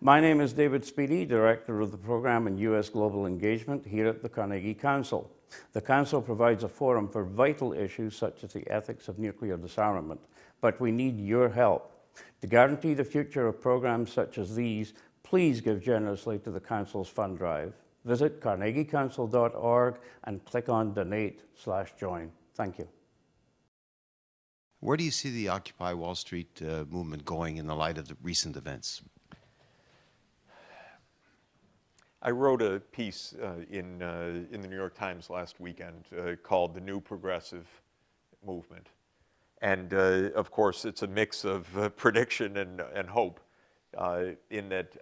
My name is David Speedy, Director of the Program in U.S. Global Engagement here at the Carnegie Council. The Council provides a forum for vital issues such as the ethics of nuclear disarmament, but we need your help. To guarantee the future of programs such as these, please give generously to the Council's fund drive. Visit carnegiecouncil.org and click on Donate/Join. Thank you. Where do you see the Occupy Wall Street movement going in the light of the recent events? I wrote a piece in the New York Times last weekend called The New Progressive Movement. And of course, it's a mix of prediction and hope in that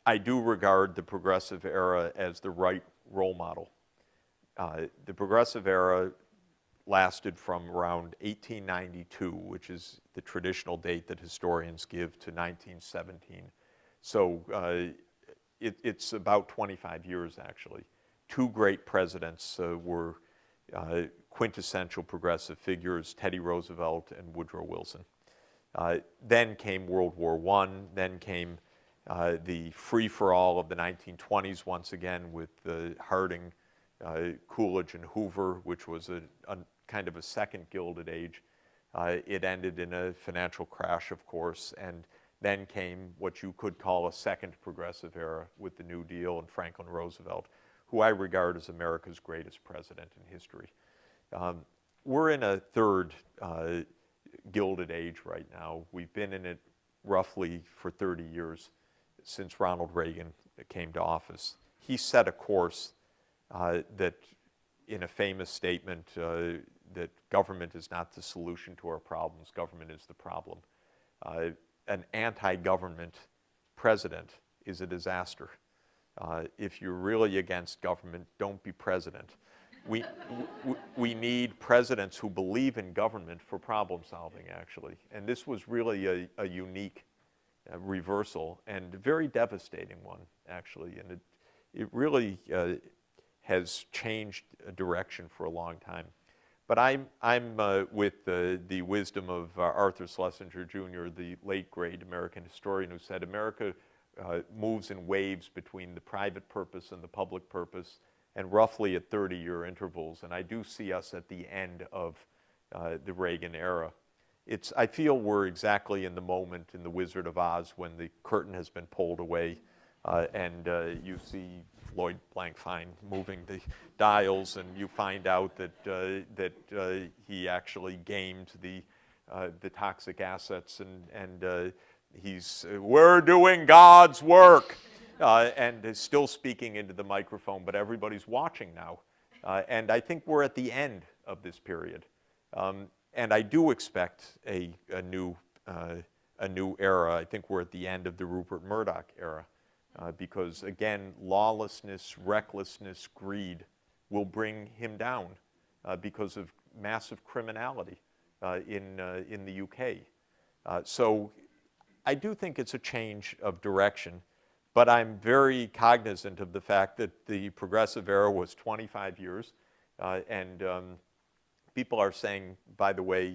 I do regard the progressive era as the right role model. The progressive era lasted from around 1892, which is the traditional date that historians give, to 1917. So it's about 25 years, actually. Two great presidents were quintessential progressive figures, Teddy Roosevelt and Woodrow Wilson. Then came World War I, then came the free-for-all of the 1920s once again with Harding, Coolidge, and Hoover, which was a kind of a second Gilded Age. It ended in a financial crash, of course, and then came what you could call a second progressive era with the New Deal and Franklin Roosevelt, who I regard as America's greatest president in history. We're in a third Gilded Age right now. We've been in it roughly for 30 years since Ronald Reagan came to office. He set a course that, in a famous statement, that government is not the solution to our problems, government is the problem. An anti-government president is a disaster. If you're really against government, don't be president. We need presidents who believe in government for problem solving, actually. And this was really a unique reversal and a very devastating one, actually. And it really has changed a direction for a long time. But I'm with the wisdom of Arthur Schlesinger Jr., the late great American historian, who said America moves in waves between the private purpose and the public purpose, and roughly at 30-year intervals. And I do see us at the end of the Reagan era. I feel we're exactly in the moment in The Wizard of Oz when the curtain has been pulled away and you see Lloyd Blankfein moving the dials, and you find out that he actually gamed the toxic assets, and we're doing God's work, and is still speaking into the microphone, but everybody's watching now. And I think we're at the end of this period. And I do expect a new era. I think we're at the end of the Rupert Murdoch era. Because, again, lawlessness, recklessness, greed will bring him down because of massive criminality in the UK. So I do think it's a change of direction, but I'm very cognizant of the fact that the progressive era was 25 years, and people are saying, by the way,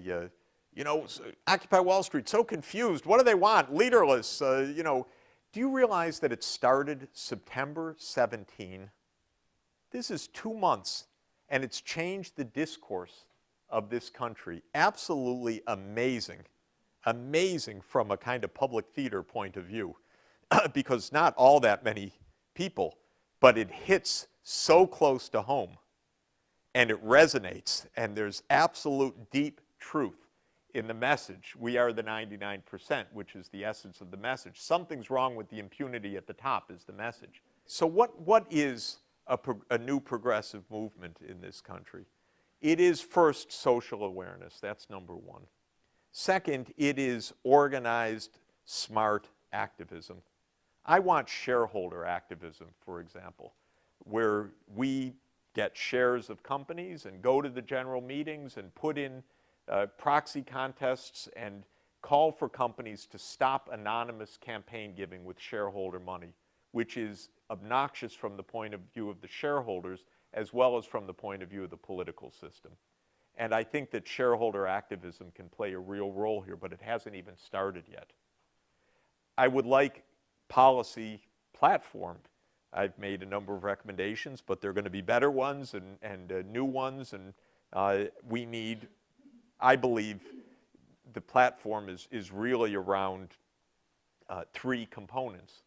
you know, Occupy Wall Street, so confused, what do they want, leaderless, you know. Do you realize that it started September 17? This is 2 months, and it's changed the discourse of this country. Absolutely amazing. Amazing from a kind of public theater point of view, because not all that many people, but it hits so close to home, and it resonates, and there's absolute deep truth in the message. We are the 99%, which is the essence of the message. Something's wrong with the impunity at the top is the message. So what is a new progressive movement in this country? It is first social awareness. That's number one. Second, it is organized, smart activism. I want shareholder activism, for example, where we get shares of companies and go to the general meetings and put in proxy contests and call for companies to stop anonymous campaign giving with shareholder money, which is obnoxious from the point of view of the shareholders as well as from the point of view of the political system. And I think that shareholder activism can play a real role here, but it hasn't even started yet. I would like policy platform. I've made a number of recommendations, but they're going to be better ones and new ones, and we need, I believe, the platform is really around three components,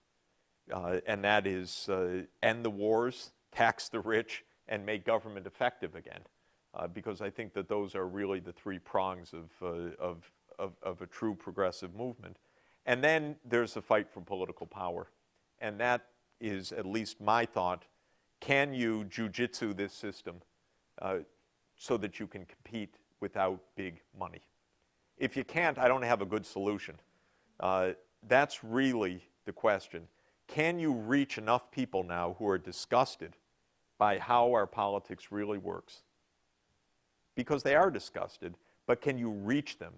and that is end the wars, tax the rich, and make government effective again, because I think that those are really the three prongs of a true progressive movement. And then there's the fight for political power, and that is at least my thought. Can you jujitsu this system so that you can compete without big money? If you can't, I don't have a good solution. That's really the question. Can you reach enough people now who are disgusted by how our politics really works? Because they are disgusted, but can you reach them?